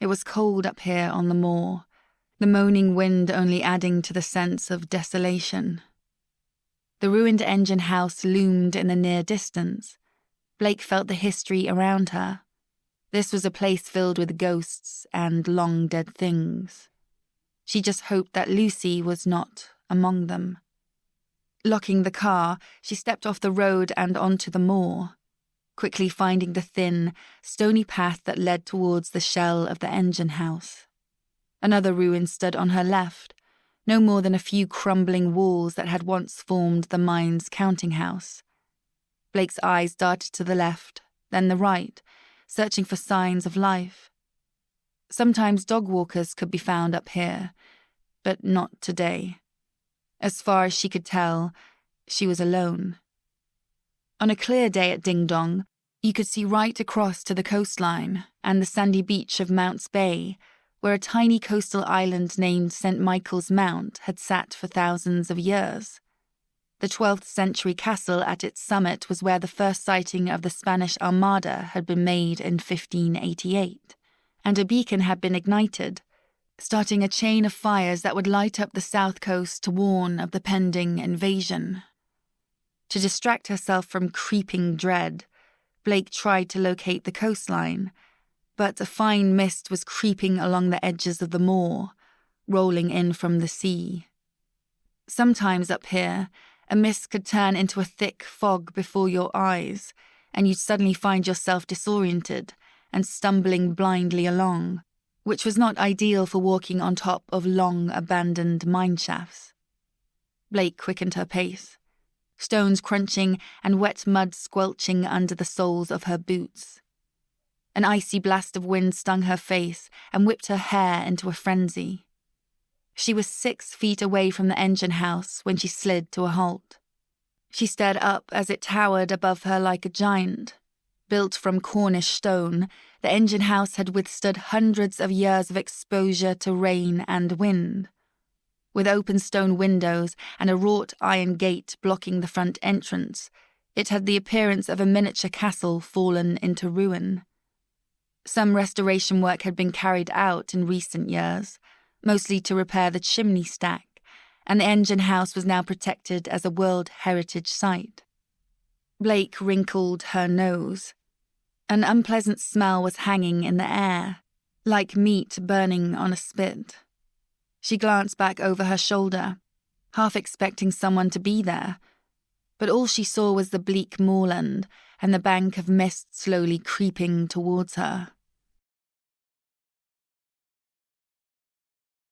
It was cold up here on the moor, the moaning wind only adding to the sense of desolation. The ruined engine house loomed in the near distance. Blake felt the history around her. This was a place filled with ghosts and long-dead things. She just hoped that Lucy was not among them. Locking the car, she stepped off the road and onto the moor, quickly finding the thin, stony path that led towards the shell of the engine house. Another ruin stood on her left, no more than a few crumbling walls that had once formed the mine's counting house. Blake's eyes darted to the left, then the right, searching for signs of life. Sometimes dog walkers could be found up here, but not today. As far as she could tell, she was alone. On a clear day at Ding Dong, you could see right across to the coastline and the sandy beach of Mounts Bay, where a tiny coastal island named St. Michael's Mount had sat for thousands of years. The 12th century castle at its summit was where the first sighting of the Spanish Armada had been made in 1588, and a beacon had been ignited, starting a chain of fires that would light up the south coast to warn of the pending invasion. To distract herself from creeping dread, Blake tried to locate the coastline, but a fine mist was creeping along the edges of the moor, rolling in from the sea. Sometimes up here, a mist could turn into a thick fog before your eyes, and you'd suddenly find yourself disoriented and stumbling blindly along, which was not ideal for walking on top of long abandoned mine shafts. Blake quickened her pace, stones crunching and wet mud squelching under the soles of her boots. An icy blast of wind stung her face and whipped her hair into a frenzy. She was 6 feet away from the engine house when she slid to a halt. She stared up as it towered above her like a giant. Built from Cornish stone, the engine house had withstood hundreds of years of exposure to rain and wind. With open stone windows and a wrought iron gate blocking the front entrance, it had the appearance of a miniature castle fallen into ruin. Some restoration work had been carried out in recent years, mostly to repair the chimney stack, and the engine house was now protected as a World Heritage Site. Blake wrinkled her nose. An unpleasant smell was hanging in the air, like meat burning on a spit. She glanced back over her shoulder, half expecting someone to be there, but all she saw was the bleak moorland and the bank of mist slowly creeping towards her.